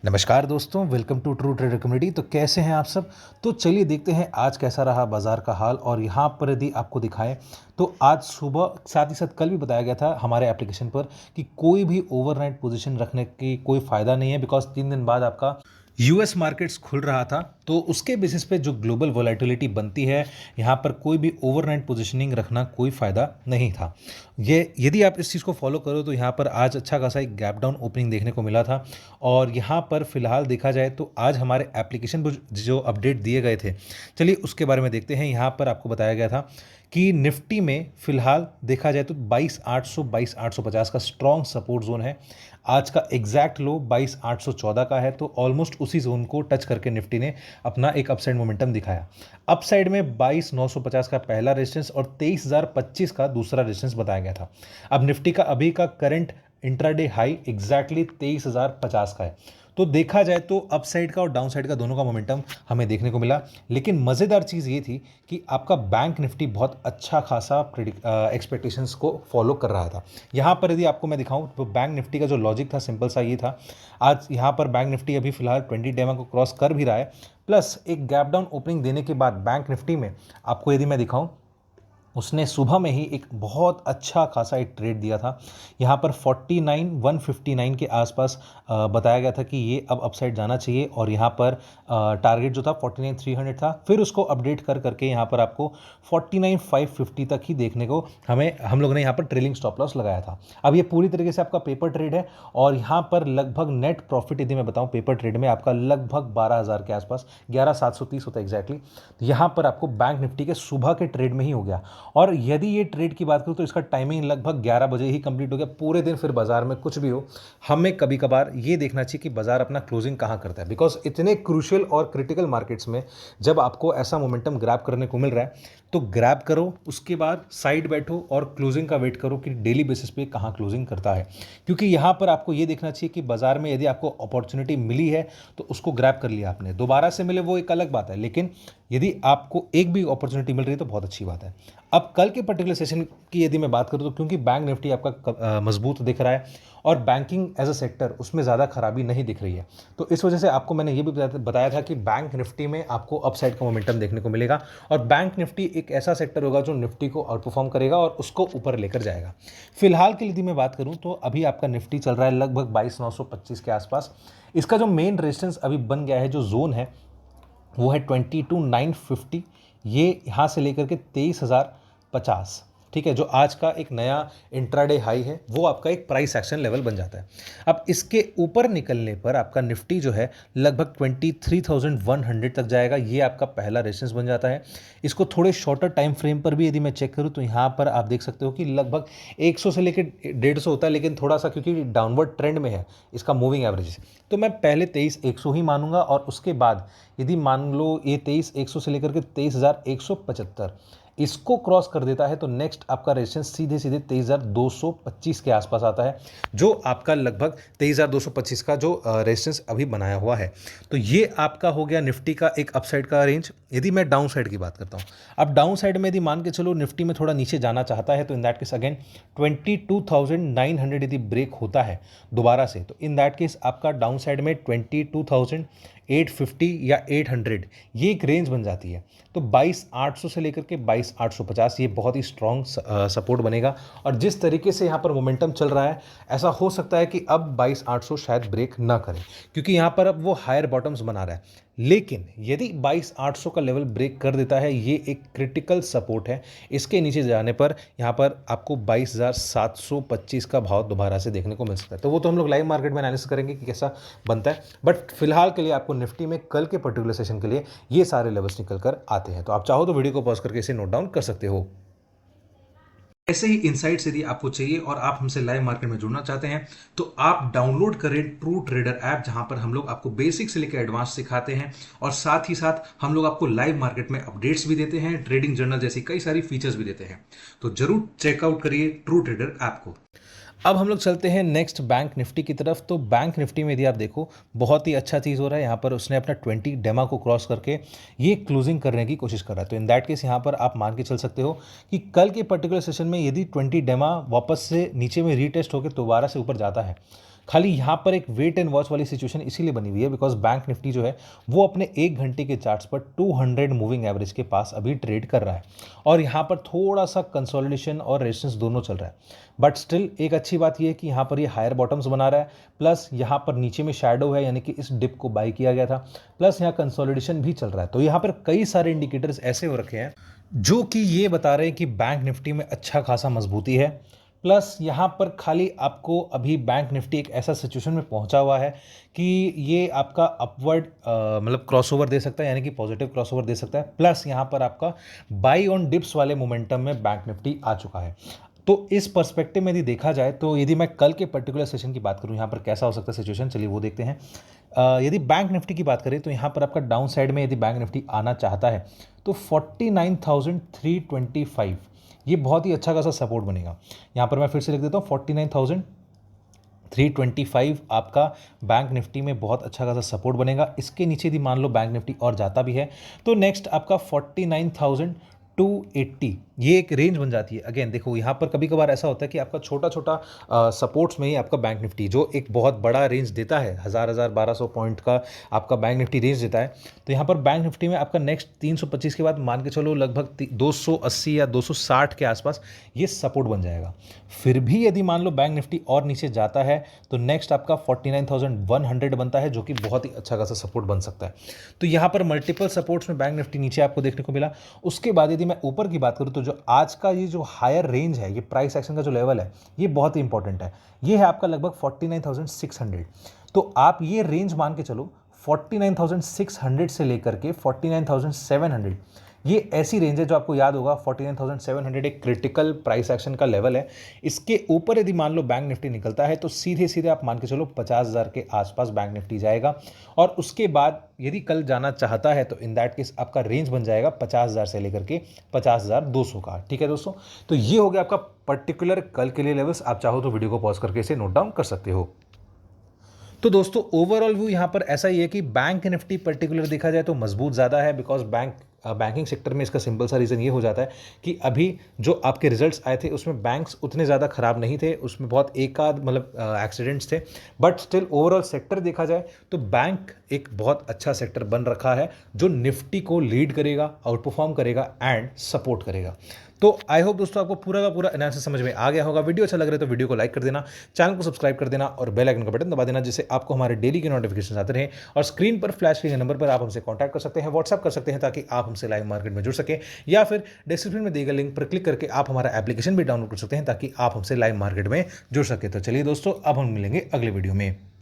नमस्कार दोस्तों, welcome to True Trader community. तो कैसे हैं आप सब। तो चलिए देखते हैं आज कैसा रहा बाजार का हाल। और यहाँ पर यदि आपको दिखाएं तो आज सुबह, साथ ही साथ कल भी बताया गया था हमारे एप्लीकेशन पर कि कोई भी ओवरनाइट पोजीशन रखने की कोई फ़ायदा नहीं है, बिकॉज 3 दिन बाद आपका यूएस मार्केट्स खुल रहा था। तो उसके बेसिस पे जो ग्लोबल वोलेटिलिटी बनती है, यहाँ पर कोई भी ओवरनाइट पोजीशनिंग रखना कोई फ़ायदा नहीं था। ये यदि आप इस चीज़ को फॉलो करो तो यहाँ पर आज अच्छा खासा एक गैप डाउन ओपनिंग देखने को मिला था। और यहाँ पर फिलहाल देखा जाए तो आज हमारे एप्लीकेशन पर जो अपडेट दिए गए थे, चलिए उसके बारे में देखते हैं। यहाँ पर आपको बताया गया था कि निफ्टी में फिलहाल देखा जाए तो 22,800 22,850 का स्ट्रॉन्ग सपोर्ट जोन है। आज का एग्जैक्ट लो 22,814 का है, तो ऑलमोस्ट उसी जोन को टच करके निफ्टी ने अपना एक अपसाइड मोमेंटम दिखाया। अपसाइड में 22,950 का पहला रेजिस्टेंस और 23,025 का दूसरा रेजिस्टेंस बताया गया था। अब निफ्टी का अभी का करंट इंट्राडे हाई एग्जैक्टली 23,050 का है। तो देखा जाए तो अपसाइड का और डाउन साइड का दोनों का मोमेंटम हमें देखने को मिला। लेकिन मज़ेदार चीज़ ये थी कि आपका बैंक निफ्टी बहुत अच्छा खासा एक्सपेक्टेशंस को फॉलो कर रहा था। यहाँ पर यदि आपको मैं दिखाऊं तो बैंक निफ्टी का जो लॉजिक था सिंपल सा ये था। आज यहाँ पर बैंक निफ्टी अभी फिलहाल 20 डेमा को क्रॉस कर भी रहा है, प्लस एक गैप डाउन ओपनिंग देने के बाद बैंक निफ्टी में आपको यदि मैं दिखाऊं, उसने सुबह में ही एक बहुत अच्छा खासा एक ट्रेड दिया था। यहाँ पर 49,159 के आसपास बताया गया था कि ये अब अपसाइड जाना चाहिए। और यहाँ पर टारगेट जो था 49,300 था। फिर उसको अपडेट कर करके यहाँ पर आपको 49,550 तक ही देखने को हम लोगों ने यहाँ पर ट्रेलिंग स्टॉप लॉस लगाया था। अब ये पूरी तरीके से आपका पेपर ट्रेड है। और यहाँ पर लगभग नेट प्रॉफिट यदि मैं बताऊँ पेपर ट्रेड में आपका लगभग 12,000 के आसपास, 11,730 होता है एग्जैक्टली। यहाँ पर आपको बैंक निफ्टी के सुबह के ट्रेड में ही हो गया। और यदि ये ट्रेड की बात करूं तो इसका टाइमिंग लगभग 11 बजे ही कंप्लीट हो गया। पूरे दिन फिर बाजार में कुछ भी हो, हमें कभी कभार ये देखना चाहिए कि बाजार अपना क्लोजिंग कहां करता है। बिकॉज इतने क्रूशियल और क्रिटिकल मार्केट्स में जब आपको ऐसा मोमेंटम ग्रैब करने को मिल रहा है तो ग्रैब करो, उसके बाद साइड बैठो और क्लोजिंग का वेट करो कि डेली बेसिस पे कहां क्लोजिंग करता है। क्योंकि यहां पर आपको ये देखना चाहिए कि बाजार में यदि आपको अपॉर्चुनिटी मिली है तो उसको ग्रैब कर लिया आपने, दोबारा से मिले वो एक अलग बात है। लेकिन यदि आपको एक भी अपॉर्चुनिटी मिल रही है तो बहुत अच्छी बात है। अब कल के पर्टिकुलर सेशन की यदि मैं बात करूं तो क्योंकि बैंक निफ्टी आपका मजबूत दिख रहा है और बैंकिंग एज अ सेक्टर उसमें ज़्यादा खराबी नहीं दिख रही है, तो इस वजह से आपको मैंने ये भी बताया था कि बैंक निफ्टी में आपको अपसाइड का मोमेंटम देखने को मिलेगा। और बैंक निफ्टी एक ऐसा सेक्टर होगा जो निफ्टी को आउट परफॉर्म करेगा और उसको ऊपर लेकर जाएगा। फिलहाल के लिए यदि मैं बात करूं तो अभी आपका निफ्टी चल रहा है लगभग 22,925 के आसपास। इसका जो मेन रेजिस्टेंस अभी बन गया है, जो जोन है, वो है 22,950। ये यहाँ से लेकर के 23,050, ठीक है, जो आज का एक नया इंट्राडे हाई है, वो आपका एक प्राइस एक्शन लेवल बन जाता है। अब इसके ऊपर निकलने पर आपका निफ्टी जो है लगभग 23,100 तक जाएगा। ये आपका पहला रेजिस्टेंस बन जाता है। इसको थोड़े शॉर्टर टाइम फ्रेम पर भी यदि मैं चेक करूँ तो यहाँ पर आप देख सकते हो कि लगभग 100 से लेकर 150 होता है, लेकिन थोड़ा सा क्योंकि डाउनवर्ड ट्रेंड में है इसका मूविंग एवरेज, तो मैं पहले 23,100 ही मानूंगा। और उसके बाद यदि मान लो ये 23,100 से लेकर के 23,175 इसको क्रॉस कर देता है तो नेक्स्ट आपका रेजिस्टेंस सीधे सीधे 23,225 के आसपास आता है, जो आपका लगभग 23,225 का जो रेजिस्टेंस अभी बनाया हुआ है। तो ये आपका हो गया निफ्टी का एक अपसाइड का रेंज। यदि मैं डाउन साइड की बात करता हूँ, अब डाउन साइड में यदि मान के चलो निफ्टी में थोड़ा नीचे जाना चाहता है तो इन दैट केस अगेन 22,900 यदि ब्रेक होता है दोबारा से, तो इन दैट केस आपका डाउन साइड में 22,850 या 800 ये एक रेंज बन जाती है। तो 22,800 से लेकर के 22,850 ये बहुत ही स्ट्रॉन्ग सपोर्ट बनेगा। और जिस तरीके से यहाँ पर मोमेंटम चल रहा है, ऐसा हो सकता है कि अब 22,800 शायद ब्रेक ना करें, क्योंकि यहाँ पर अब वो हायर बॉटम्स बना रहा है। लेकिन यदि 22,800 का लेवल ब्रेक कर देता है, ये एक क्रिटिकल सपोर्ट है। इसके नीचे जाने पर यहाँ पर आपको 22,725 का भाव दोबारा से देखने को मिल सकता है। तो वो तो हम लोग लाइव मार्केट में एनालिसिस करेंगे कि कैसा बनता है। बट फिलहाल के लिए आपको निफ्टी में कल के पर्टिकुलर सेशन के लिए ये सारे लेवल्स निकल कर आते हैं। तो आप चाहो तो वीडियो को पॉज करके इसे नोट डाउन कर सकते हो। ऐसे ही इनसाइट्स यदि आपको चाहिए और आप हमसे लाइव मार्केट में जुड़ना चाहते हैं तो आप डाउनलोड करें ट्रू ट्रेडर ऐप, जहां पर हम लोग आपको बेसिक से लेकर एडवांस सिखाते हैं और साथ ही साथ हम लोग आपको लाइव मार्केट में अपडेट्स भी देते हैं, ट्रेडिंग जर्नल जैसी कई सारी फीचर्स भी देते हैं। तो जरूर चेकआउट करिए ट्रू ट्रेडर ऐप को। अब हम लोग चलते हैं नेक्स्ट बैंक निफ्टी की तरफ। तो बैंक निफ्टी में यदि आप देखो बहुत ही अच्छा चीज़ हो रहा है। यहाँ पर उसने अपना 20 डेमा को क्रॉस करके ये क्लोजिंग करने की कोशिश कर रहा है। तो इन दैट केस यहाँ पर आप मान के चल सकते हो कि कल के पर्टिकुलर सेशन में यदि 20 डेमा वापस से नीचे में रीटेस्ट होकर दोबारा से ऊपर जाता है खाली यहाँ पर एक वेट एंड वॉच वाली सिचुएशन इसीलिए बनी हुई है बिकॉज बैंक निफ्टी जो है वो अपने 1 घंटे के चार्ट्स पर 200 मूविंग एवरेज के पास अभी ट्रेड कर रहा है और यहाँ पर थोड़ा सा कंसोलिडेशन और रेजिस्टेंस दोनों चल रहा है। बट स्टिल एक अच्छी बात यह है कि यहाँ पर ये हायर बॉटम्स बना रहा है, प्लस यहाँ पर नीचे में शैडो है यानी कि इस डिप को बाई किया गया था, प्लस यहाँ कंसोलिडेशन भी चल रहा है। तो यहाँ पर कई सारे इंडिकेटर्स ऐसे हो रखे हैं जो कि ये बता रहे हैं कि बैंक निफ्टी में अच्छा खासा मजबूती है। प्लस यहाँ पर खाली आपको अभी बैंक निफ्टी एक ऐसा सिचुएशन में पहुंचा हुआ है कि ये आपका अपवर्ड मतलब क्रॉसओवर दे सकता है यानी कि पॉजिटिव क्रॉसओवर दे सकता है। प्लस यहाँ पर आपका बाई ऑन डिप्स वाले मोमेंटम में बैंक निफ्टी आ चुका है। तो इस पर्सपेक्टिव में यदि देखा जाए तो यदि मैं कल के पर्टिकुलर सेशन की बात करूं यहाँ पर कैसा हो सकता है सिचुएशन, चलिए वो देखते हैं। यदि बैंक निफ्टी की बात करें तो यहाँ पर आपका डाउन साइड में यदि बैंक निफ्टी आना चाहता है तो 49,325 ये बहुत ही अच्छा खासा सपोर्ट बनेगा। यहाँ पर मैं फिर से लिख देता हूँ 49,325 आपका बैंक निफ्टी में बहुत अच्छा खासा सपोर्ट बनेगा। इसके नीचे यदि मान लो बैंक निफ्टी और जाता भी है तो नेक्स्ट आपका 49,280 ये एक रेंज बन जाती है। अगेन देखो यहाँ पर कभी कभार ऐसा होता है कि आपका छोटा छोटा सपोर्ट्स में ही आपका बैंक निफ्टी जो एक बहुत बड़ा रेंज देता है 1,000-1,200 पॉइंट का आपका बैंक निफ्टी रेंज देता है। तो यहाँ पर बैंक निफ्टी में आपका नेक्स्ट 325 के बाद मान के चलो लगभग 280 या 260 के आसपास ये सपोर्ट बन जाएगा। फिर भी यदि मान लो बैंक निफ्टी और नीचे जाता है तो नेक्स्ट आपका 49,100 बनता है जो कि बहुत ही अच्छा खासा सपोर्ट बन सकता है। तो यहाँ पर मल्टीपल सपोर्ट्स में बैंक निफ्टी नीचे आपको देखने को मिला। उसके बाद यदि मैं ऊपर की बात करूँ तो जो आज का ये जो हायर रेंज है, ये प्राइस एक्शन का जो लेवल है ये बहुत ही इंपॉर्टेंट है। ये है आपका लगभग 49,600। तो आप ये रेंज मान के चलो 49,600 से लेकर के 49,700 ये ऐसी रेंज है जो आपको याद होगा 49,700 एक क्रिटिकल प्राइस एक्शन का लेवल है। इसके ऊपर यदि मान लो बैंक निफ्टी निकलता है तो सीधे सीधे आप मान के चलो 50,000 के आसपास बैंक निफ्टी जाएगा और उसके बाद यदि कल जाना चाहता है तो इन दैट केस आपका रेंज बन जाएगा 50,000 से लेकर के 50,200 का। ठीक है दोस्तों, तो ये हो गया आपका पर्टिकुलर कल के लिए लेवल्स। आप चाहो तो वीडियो को पॉज करके इसे नोट डाउन कर सकते हो। तो दोस्तों ओवरऑल व्यू यहाँ पर ऐसा ही है कि बैंक निफ्टी पर्टिकुलर देखा जाए तो मजबूत ज़्यादा है बिकॉज बैंकिंग सेक्टर में इसका सिंपल सा रीज़न ये हो जाता है कि अभी जो आपके रिजल्ट्स आए थे उसमें बैंक्स उतने ज़्यादा ख़राब नहीं थे, उसमें बहुत एक आध मतलब एक्सीडेंट्स थे। बट स्टिल ओवरऑल सेक्टर देखा जाए तो बैंक एक बहुत अच्छा सेक्टर बन रखा है जो निफ्टी को लीड करेगा, आउट परफॉर्म करेगा एंड सपोर्ट करेगा। तो आई होप दोस्तों आपको पूरा का पूरा एनालिसिस समझ में आ गया होगा। वीडियो अच्छा लग रहा है तो वीडियो को लाइक कर देना, चैनल को सब्सक्राइब कर देना और बेल आइकन का बटन दबा देना जिससे आपको हमारे डेली के नोटिफिकेशन आते रहें। और स्क्रीन पर फ्लैश किए नंबर पर आप हमसे कॉन्टैक्ट कर सकते हैं, व्हाट्सअप कर सकते हैं ताकि आप हमसे लाइव मार्केट में जुड़ सकें, या फिर डिस्क्रिप्शन में दिए गए लिंक पर क्लिक करके आप हमारा एप्लीकेशन भी डाउनलोड कर सकते हैं ताकि आप हमसे लाइव मार्केट में जुड़ सके। तो चलिए दोस्तों अब हम मिलेंगे अगले वीडियो में।